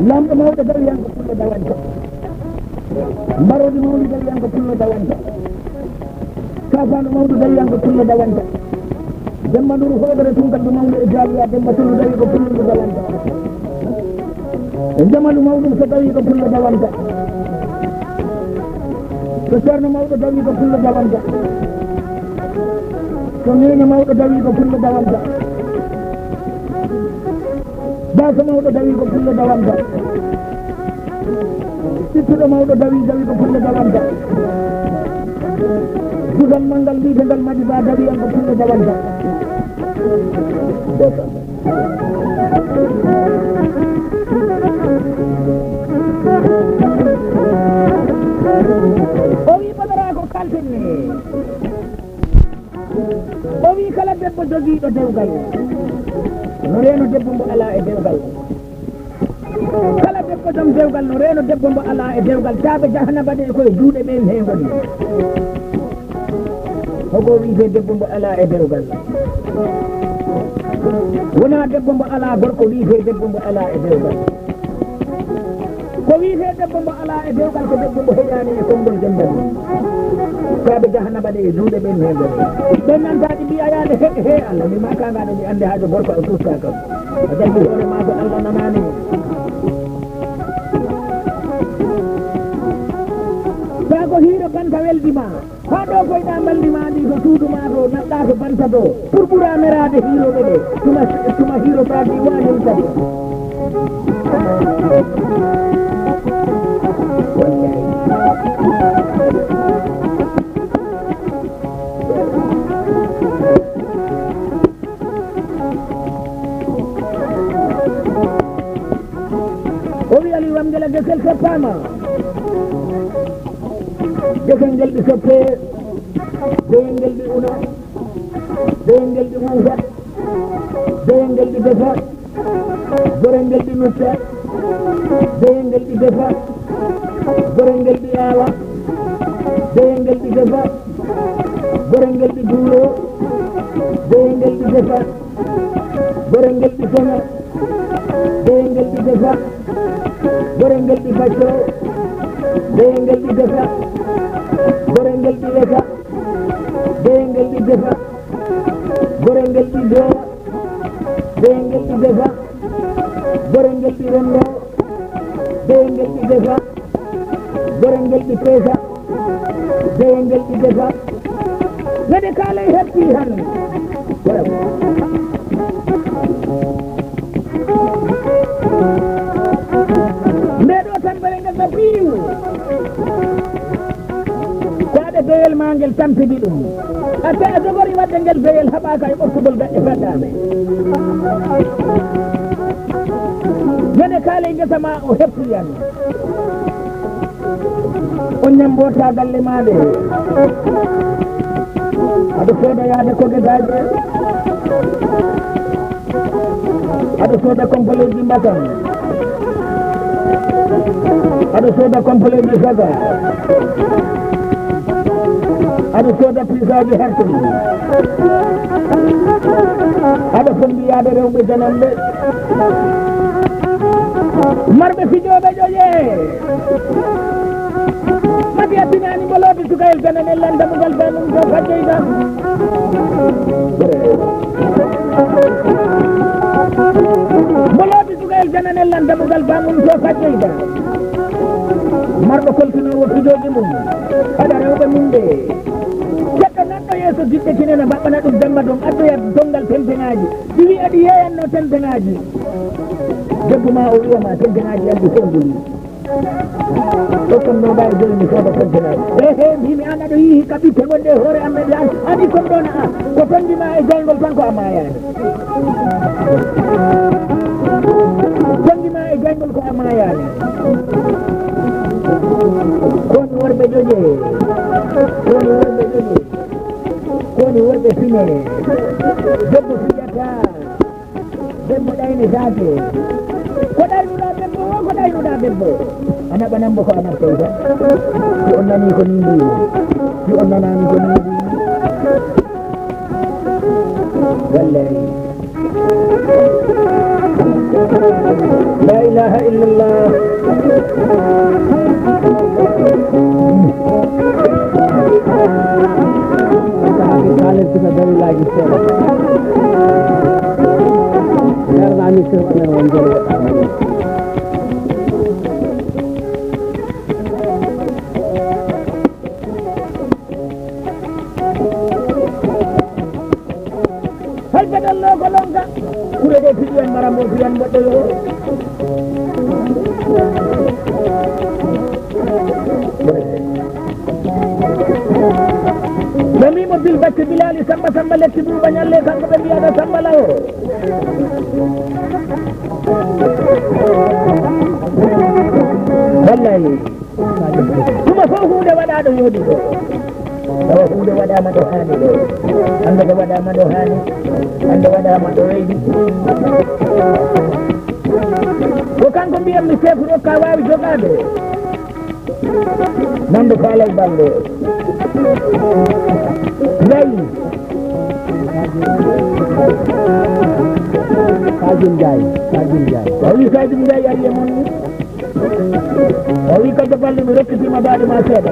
lamɗo mawɗo dawi han ko pullo dawanta mbarodi mawɗo dawi han ko pullo dawanta kafaɗo mawɗo dawi han ko pullo dawanta demba nduru hoɓere tunkal ɗo mawɗo e jawiya demba tulu dawi ko pullo dawanta e jamalu mawɗum so dawi ko pullo dawanta so ceerno mawɗo dawi ko pullo dawanta so nene mawɗo dawi ko pullo dawanta basa mawɗo dawi ko pullo dawanta sittuɗo mawɗo dawi ko pullo dawanta dugal mangal mbite ngal maɗi ba dawi an ko pullo dawanta o wi Badara ko kaltenne o wi kala debbo jogiiɗo dewgal no reeno debbo mbo ala e dewgal kala debbo jom dewgal no reeno debbo mbo ala e dewgal taaɓe jahanaba ɗe koye juuɗe ɓen he ngoni hogo wiite debbo mbo ala e dewgal wona debbo mbo ala gorko wiite debbo mbo ala e dewgal ko wiite debbo mbo ala e dewgal ko debbo mbo heƴani e konngol jendal taaɓe jahanaba ɗe e juuɗe ɓen he ngoni ɓen nantaɗi mbiya yaade he Allah mi makangaɗe mi ande haajo gorko o susta kam a jalli hoore ma ko Allah nanani sa ko hiiro banta weldima ha ɗo koyɗa mballima ɗi ko suudu ma to naɗɗa to banta to pour ɓura merade hiiroɓe ɗe tuma hiiro tadi wañum tati o wi ali wamgela gesel seppama gesel ngel ɗi soppe deyel ngel ɗi una deyel ngel ɗi muusa deyel ngel ɗi defa gorel ngel ɗi nutta deyel ngel ɗi defa gorel ngel ɗi aawa deyel ngel ɗi defa gorel ngel ɗi duuro deyel ngel ɗi defa gorel ngel ɗi soña deyel ngel ɗi defa gorel ngel ɗi bacco deyel ngel ɗi defa gorel ngel ɗi weka deyel ngel ɗi defa gorel ngel ɗi doowa deyel ngel ɗi defa gorel ngel ɗi rondo deyel ngel ɗi defa gorel ngel ɗi peesa deyel ngel ɗi defa wede kaalay heppi han mbeɗo tambere ngel no piiw ko aɗa beyel ma ngel tampidi ɗum ate a jogori wadde ngel beyel haɓaka e ɓottugol gaɗɗe feɗɗaɓe wede kaalay ngesa ma o heppiyan on ñambota galle maɗe aɗa sooda yaade kogedaje aɗa sooda complet ji mbatan aɗa sooda complet ji saga aɗa sooda pisaji hertude aɗa fondi yaade rewɓe jananɓe marɓe fijoɓe ƴoƴe mati attinani mbolode sukayel jananel landamugal banum to fajjeyta mbolode sukayel jananel landamugal banum to fajjeyta marɗo koltinowo fijoje mum haɗa rewɓe mum ɓe jeɗɗo nanɗo yeeso jiɗɗe tinena mbaɓɓana ɗum demma ɗon addoya dongal tenteŋaji ɗi wi aɗi yeeyanno tenteŋaji debbo ma o wiyama tenteŋaji andi fof mbuli tokkon ɗo mbawi joni mi sooda tenteŋaji he mbimi an aɗa yihi ka ɓitte gonɗe hoore amen an adi kon ɗon a ko tondima e jaygol tan ko a mayani tondima e jaygol ko a mayani koni worɓe ƴoƴe koni worɓe ƴoƴe koni worɓe fine debbo fijata debbo ɗayne sake ko ɗaynuɗa debbo o ko ɗaynuɗa debbo a naɓanambo ko a naftayta si on nani ko ni mbimi si on nanani ko ni mbimi wallahi la ilaha illallah bilali samba samba lekki buuba ñalle kanko ɓe mbiyata samba lawo wallahi tuma fof hunde waɗa ɗo yoodi ɗo tawa hunde waɗama ɗo haani ɗo hande ko waɗama ɗo haani hande waɗama ɗo weydi ko kanko mbiyammi chef ɗo ka wawi jogade nande kaalay balɗe nayi Kajum Ndiaye o wi Kajum Ndiaye ari e mon ni o wi kanko balɗe mi rokkitima baade ma seeɗa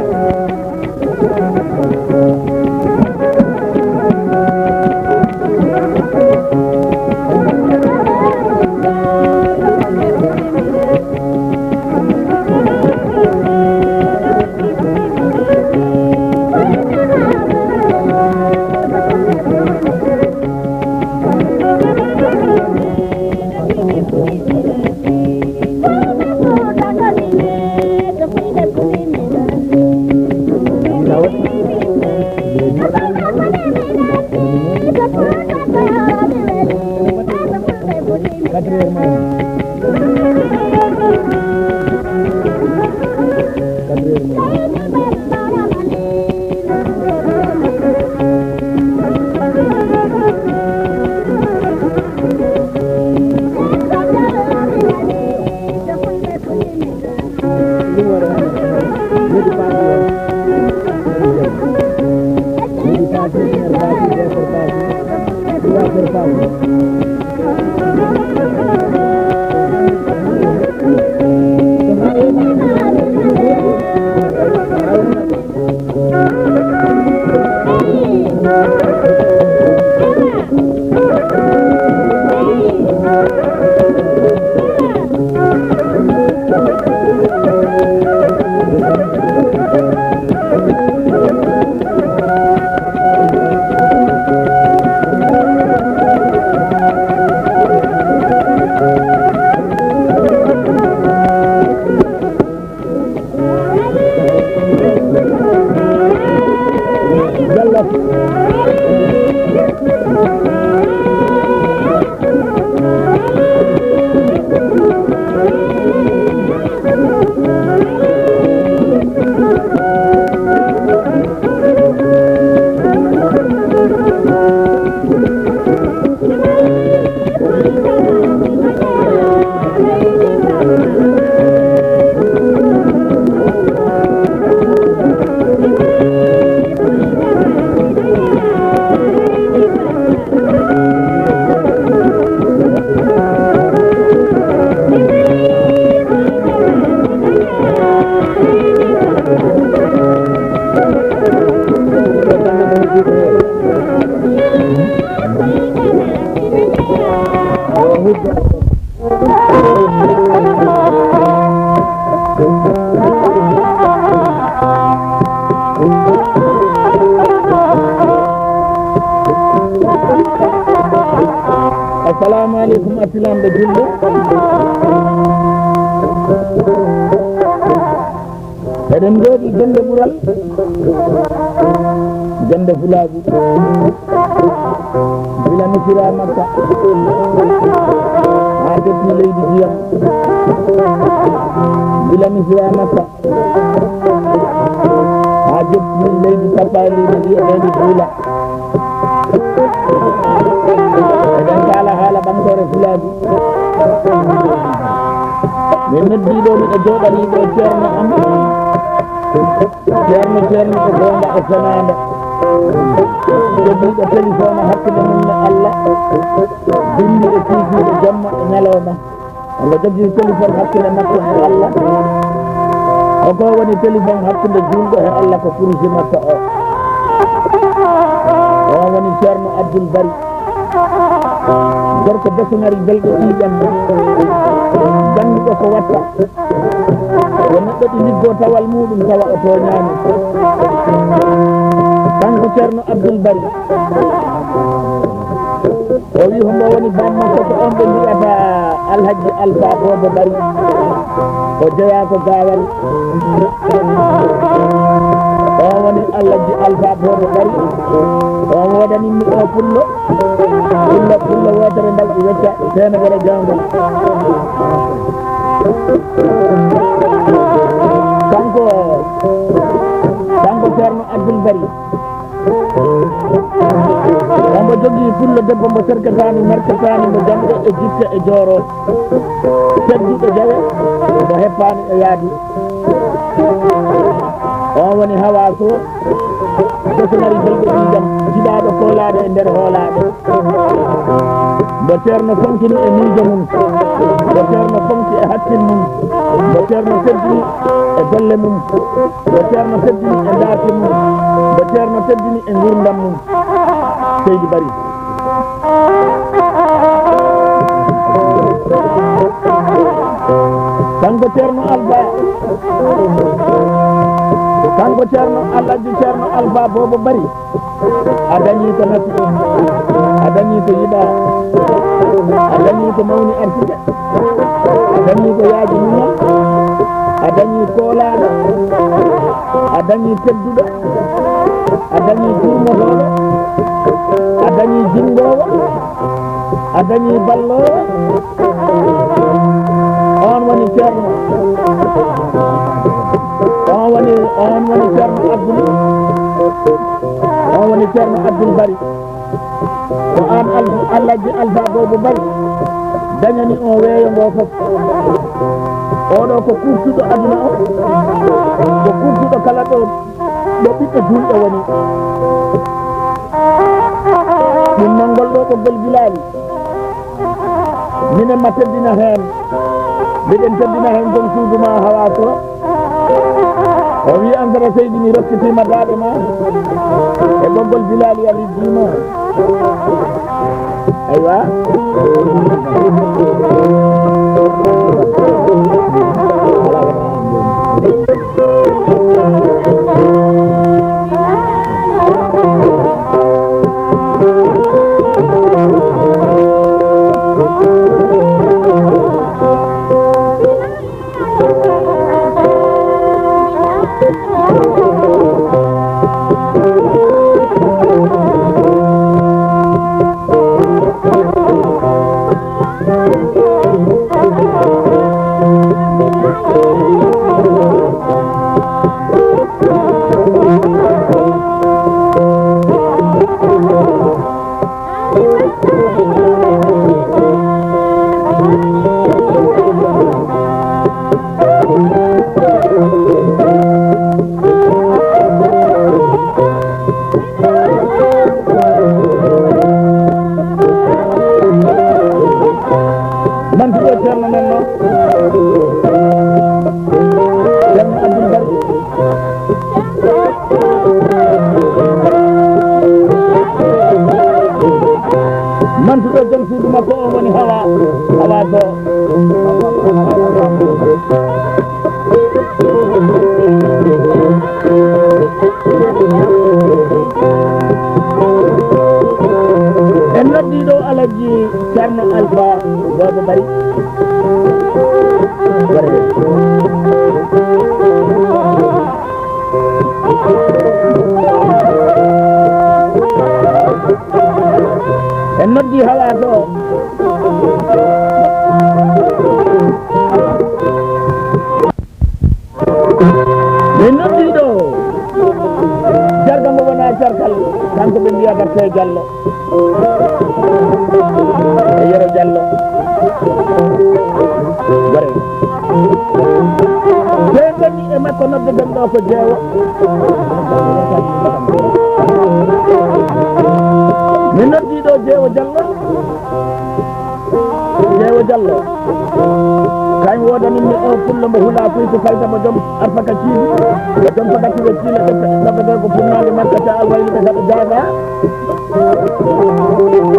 assalamu aleykum asilamɓe julɓe eɗen jooɗi jande ɓural jande fulaɓe bila misira makka ha jetti leydi diyam bila misira makka ha jetti leydi tappaliɗi leydi buula eɗen kaala haala ɓamtore fulaɓe min noddiɗo miɗo jooɗaniɗo ceerno am ceerno ko gonga e sonande jogiiɗo téléphone hakkude mum e Allah bindi e sigiɗo jamma e ñalawma Allah jogii téléphone hakkude makko e Allah oko woni téléphone hakkude julɗo e Allah ko kursi makko o woni ceerno Abdoul Bari gorko besunari belɗo ɗiƴanno janguɗo ko watta yo neɗɗo ɗi liggo tawal muɗum tawa o toñani kanko ceerno Abdoul Bari o wi hombo woni bammakko ko on ɓe mbiyata Alhaji Alpha Bobo Bari o jeeya ko gawal o o woni Allah ji alfa bobo bari o wodani mi o pullo wotere ndalɗi wecca temedere jawgal kanko Ceerno Abdoul Bari omo jogii pullo debbo mbo serkatani merkatani mo jamɗe e jitte e jooro tedduɗo jawe mo heppani e yaadi on woni hawa so desenari belɗo ɗiɗam jiɗaɗo koolade e nder hoolade mbo Ceerno fonkini e miijo mum mbo Ceerno fonki e hakkil mum mbo Ceerno teddini e golle mum mbo Ceerno teddini e daaki mum mbo Ceerno teddini e gurdam mum Seydi Bari kanko Ceerno Alba kanko Ceerno Alhaji Ceerno Alba Bobo Bari a dañi ko nafi a dañi ko yiɗa a dañi ko mawni arsike a dañi ko yaaji muñal a dañi koolaɗo a dañi tedduɗo a dañi duumotoɗo a dañi jingowo a dañi ballowo on woni Ceerno on woni Ceerno Abdoul on woni Ceerno Abdoul Bari ko an Alhaji Alfa Bobo Bari dañani on weeyo ngo fof oɗo ko kurtuɗo aduna o ko kurtuɗo kala ɗo ɓiɓɓe julɓe woni ɗum noon ngol ɗo ko gol Bilali minen ma teddina heen miɗen teddina heen gon suudu ma hawa so o wi Ankara Seydi mi rokkitima daaɗe ma e ɓoggol Bilali a riddima aywa mantuɗo jom suudu makko o woni hawa so en noddiɗo Alhaji Ceerno Alfa Bobo Bari en noddi hawa to min noddiɗo jarga mo wona jargal kanko ɓe mbiyata te Diallo e Yero Diallo gore ɓe gonni e makko noddeɗen ɗo ko Jeewo mi noddiɗo Jeewo Diallo kañ wodanimmi o pullo mo hula fuy ko falta mo joom arfaka ciidi mo joom fakati we ciile ɗaɓete ko funnade makkata alwayliɓe saɗa jaaga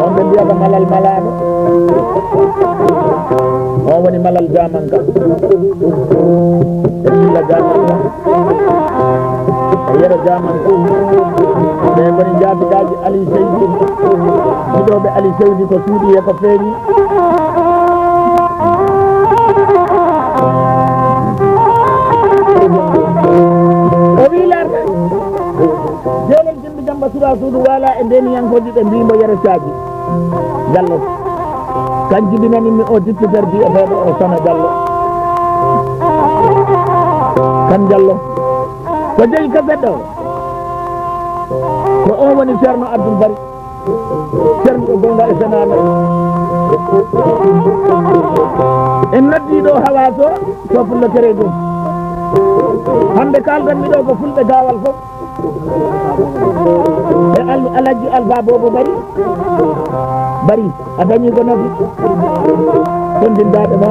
on ɓe mbiyata malal malaɗo on woni malal jamanka e silla jamanka e Yero jamanka ɓe goni jaabigaji Ali Seydi jiɗoɓe Ali Seydi ko suuɗi e ko feeñi o wi larde suuda suudu wala e ndeniyankoji ɓe mbimo yere caaji Diallo kan jibinanimi o députeur bi eteɗo o Sana Diallo kan Diallo ko jeeyi kaseɗɗo ko on woni Ceerno Abdoul Bari ceerno ɗo gonga e Sénat en noddi ɗo Hawas o to Fulla Kere ɗum hande kaldanmi ɗo ko fulɓe gawal fof e Alaji Alpha Bobo Bari a dañi ko nafi tondindaɗe ma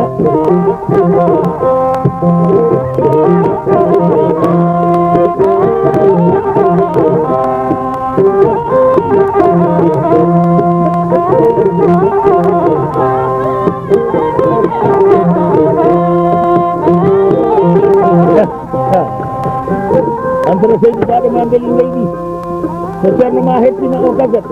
antara seydi daɗo ma beeli leydi so ceerno ma hettima o gagat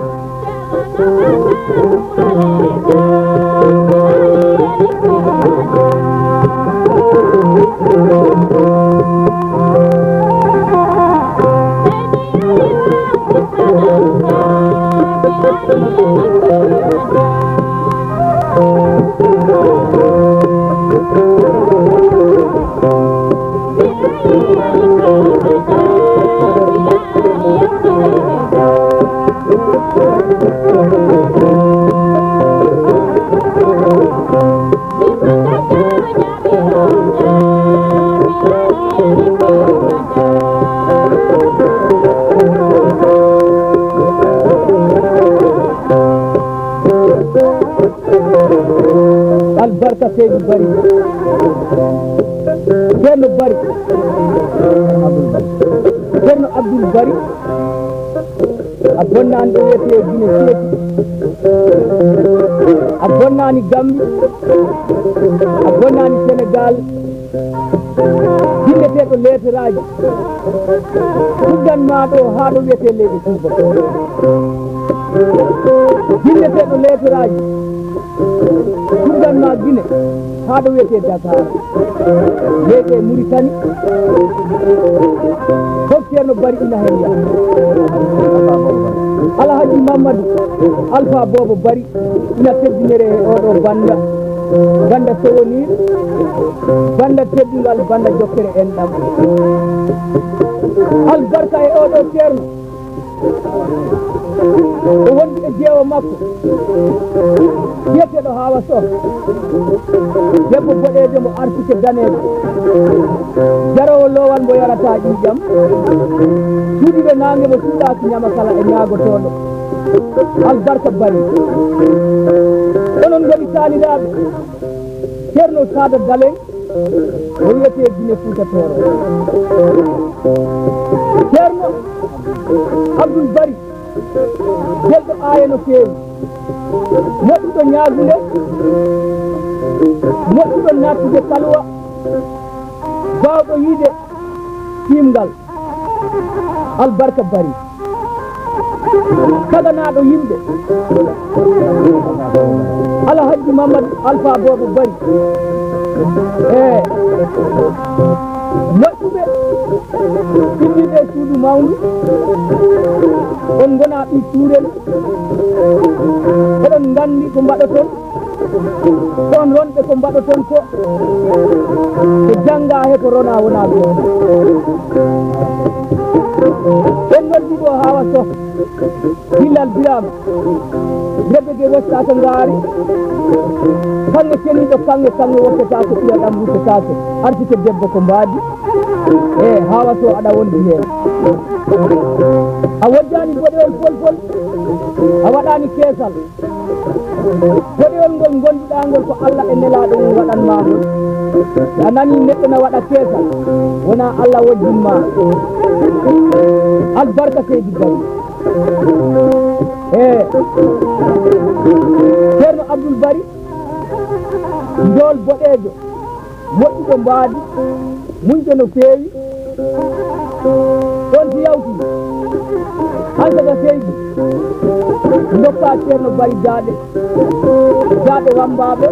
albarka Seydou Bari Ceerno Bari Ceerno Abdoul Bari a bonnani ɗo wiyete Guinée Sédi a bonnani Gambie a bonnani Sénégal jinneteɗo letteraji tuddanma ɗo ha ɗo wiyete leydi Touba jinneteɗo letteraji tuddanma Guinée ha ɗo wiyete Dakar leyɗe Mauritanie fof Ceerno Bari ina hen yaa Alhaji Mamadou Alpha Bobo Bari ina teddinere e oɗo banda sowonir banda teddingal banda jokkere en ɗam albarka e oɗo Ceerno o wondi e jeewo makko biyeteɗo Hawas o debbo boɗejo mo artike danejo jarowo lowal mo yarata ƴiƴam suuɗiɓe nange mo suuɗaki ñama kala e ñagotoɗo albarka Bari onon goni saliraɓe Ceerno Sada Daleng o wiyete Guinée Fouta Toro Ceerno Abdoul Bari jelɗo aya no feewi moƴƴuɗo ñaagude moƴƴuɗo nattude kalwa bawɗo yiide timgal albarka Bari saganaɗo yimɓe Alhaji Mamadou Alpha Bobo Bari moƴƴuɓe timmiɓe suudu mawnu on gona ɓi tuurel oɗon gandi ko mbaɗoton ɗon ronɓe ko mbaɗoton ko ko jangga he ko rona wona ɓe en noddiɗo Hawas o Gillal Birama rebege westata ngaari kanŋe ceniɗo kanŋe wokketake ɓiya ɗam wukketake artike debbo ko mbaadi e Hawas o aɗa wondi hen a wojjani boɗewol folfol a waɗani keesal boɗewol ngol gondiɗa ngol ko Allah e nelaɗo mum waɗanma ngol a nani neɗɗo na waɗa keesal wona Allah wojjinma albarka Seydou Bari Ceerno Abdoul Bari njool boɗejo moƴƴuɗo mbaadi muñƴo no feewi ɗon si yawti hansaga Seydou dokka Ceerno Bari jaaɗe wambaɓe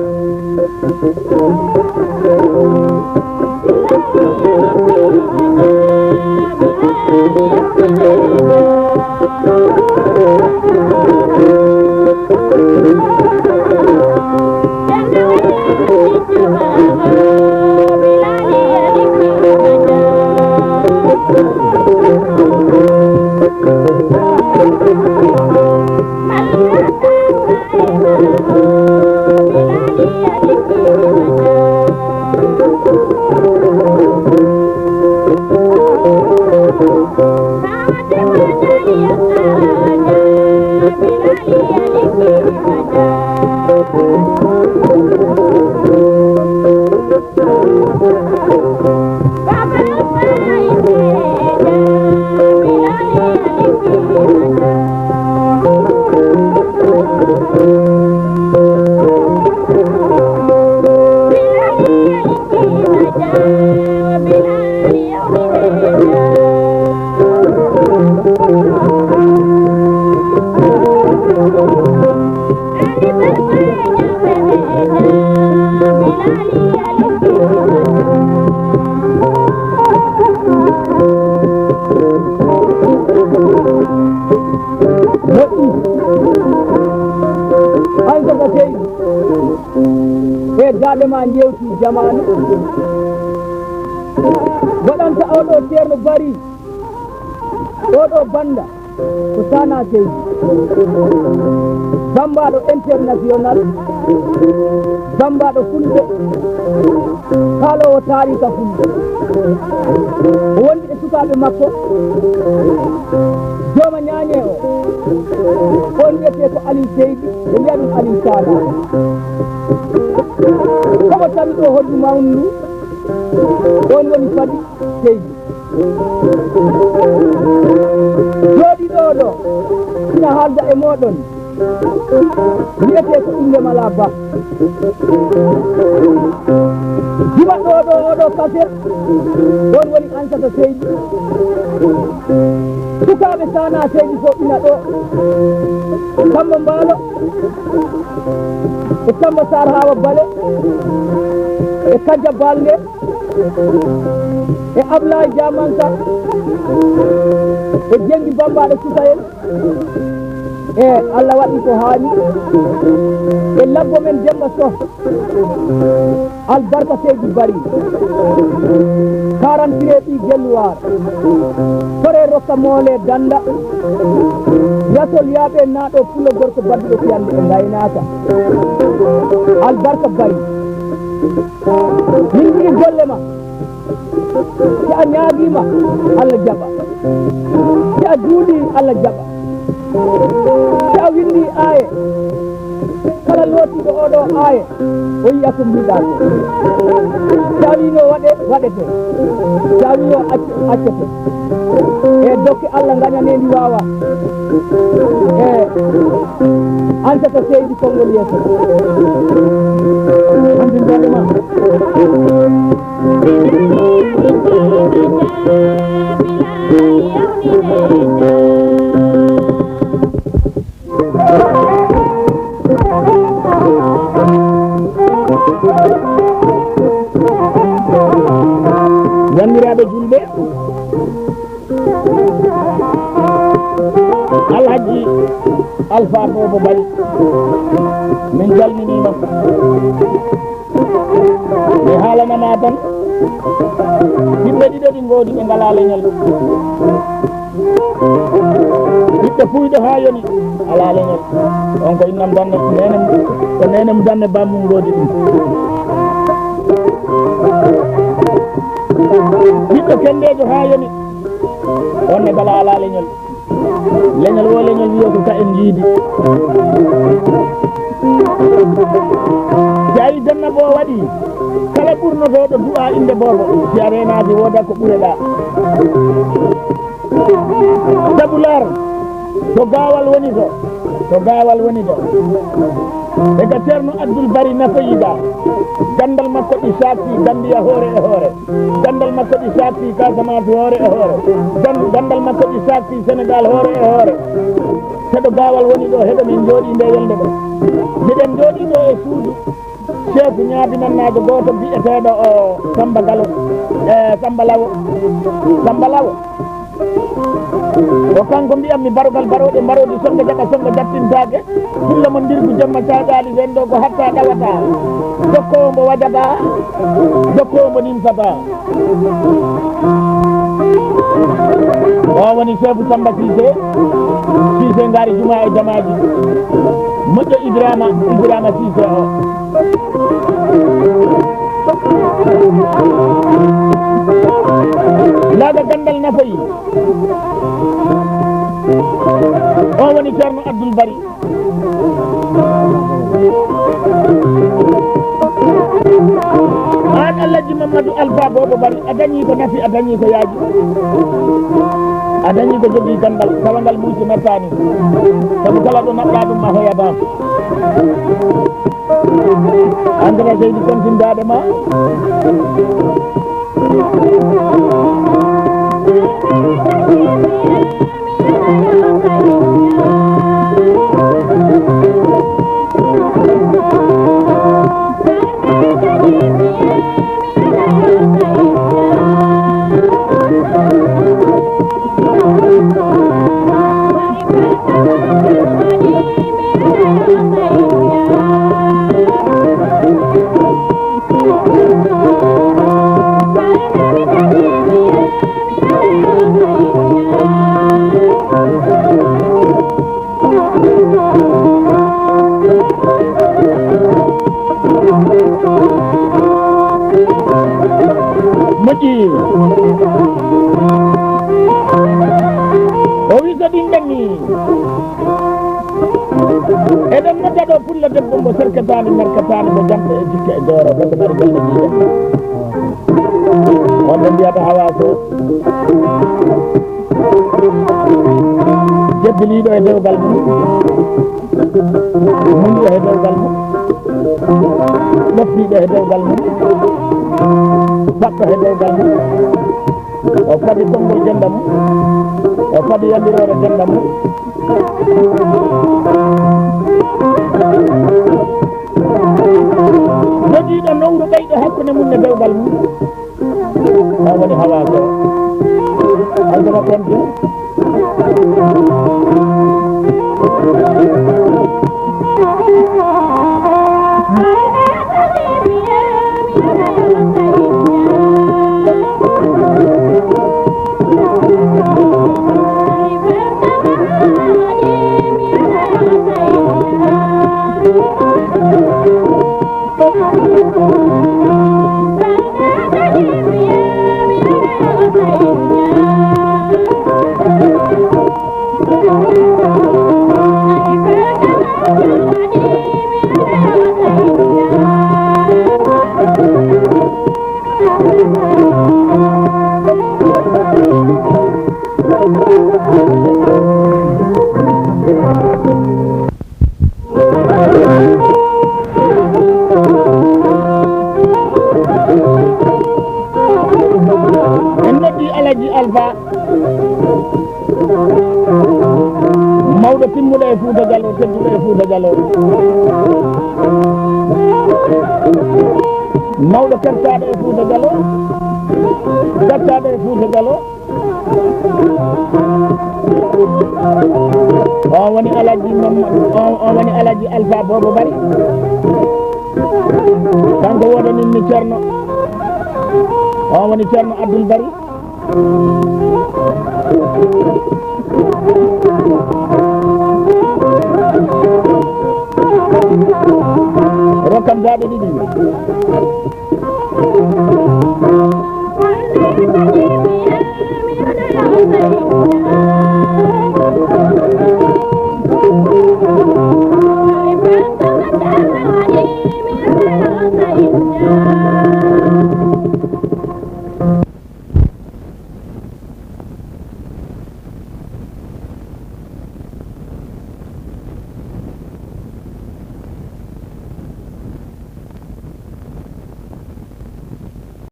ma jewti jamanu waɗanta oɗo ceerno bari oɗo banda ko sana seydi bambaɗo international bambaɗo fulɓe kaalowo taarika fulɓe wondi e sukaɓe makko jooma ñañe o on wiyete ko aliou seydi ɓe mbiya ɗum aliou sana komo tawi ɗo hoddu mawndu on woni fadi seydi jooɗiɗo ɗo ina haalda e moɗon wiyete ko inde mala ba jiba ɗo oɗo kaset on woni ansata seydi sukaɓe sana seydi fof ina ɗo Samba Mbaalo e Samba Sar Hawa Bale e Kadja Balde e Ablaye Diamanka e Jengi Bambaɗo Sukayel e Allah waɗi ko haani e labbo men Demba Sow albarka seydi bari 43 ɓi gelluwar sore rokka moole danda yasol yaaɓe naaɗo pulo gorko badduɗo fiyande e gaynaka albarka bari min jiɗi golle ma si a ñaaguima Allah jaɓa si a juuɗi Allah jaɓa si a windi aaye kala lootiɗo oɗo aaye o yiya ko mbiɗa ko si a wino waɗe waɗete si a wino accete e dokke Allah gañanendi wawa e ansata seydi konngol yeeso andindeɗema wanniraɓe julɓe alhaji alpha bobo bari min calminima mi haalanama tan ɓiɓɓe ɗiɗo ɗi ngoodi ɓe ngala leñol ɓiɓɓe puyɗo ha yoni ala leñol on ko innam danne ko nenem danne bammum ngoodi ɗum ɓiɗɗo kendejo ha yoni onne gala ala leñol leñol wo leñol wiyo ko ka en jiidi si ayi dannabo waɗi kala ɓurnotoɗo du'a inde bobo si a renaki woda ko ɓureɗa sabular to gawal woni to e ka ceerno Abdoul Bari nafoyiɗa gandal makko ɗi satti Gambia hoore e hoore gandal makko ɗi satti Casamance hoore e hoore gandal makko ɗi satti Sénégal hoore e hoore heɗo gawal woni ɗo heɗo min jooɗi nde welde ɗo miɗen jooɗi ɗo e suudu chef ñaabinannajo goto biyeteɗo o Samba Gallo Samba Lawo o kanko mbiyammi barogal baroɗe mbaroɗi songa jaɓa songa jattintake fulla mo ndirgu jamma caɗali wen ɗo ko hatta ɗawata jokkowo mbo wajata jokkowo mbo nimsata o woni chef Samba Cissé ngari juma e jamaji moƴƴo Ibrahima Cissé o laga gandal nafayi o woni Ceerno Abdoul Bari an Alhaji Mamadou Alpha Bobo Bari a dañi ko nafi a dañi ko yaaji a dañi ko jogui gandal tawangal musi mertani sabu kala ɗo naɓɗa ɗum ma hoyadam engrais seydi kontindade ma moƴƴi o wi so ɗin ɗanni eɗen nodda ɗo pulla debbo mbo serkatani merkatani mo jamɗe e jikka e dooro ɓe ko mari golle jiiɗe on ɓe mbiyata Hawa Sow jebbeliɗo e dewgal mum munɗo e dewgal mum ɗoftiɗo e dewgal mum bakko e dewgal mum o faɗi konngol jenda mum o faɗi yallirore jenda mum jogiiɗo nowru ɓeyɗo hakkunde mum e dewgal mum o woni Hawa Sow algama konti mawɗo timmuɗo e Fouta Diallo tedduɗo e Fouta Diallo mawɗo kertaɗo e Fouta Diallo gattaɗo e Fouta Diallo on woni Alhaji Alpha Bobo Bari kanko woɗaninmi Ceerno on woni Ceerno Abdoul Bari rokkam daaɓe ɗiɗi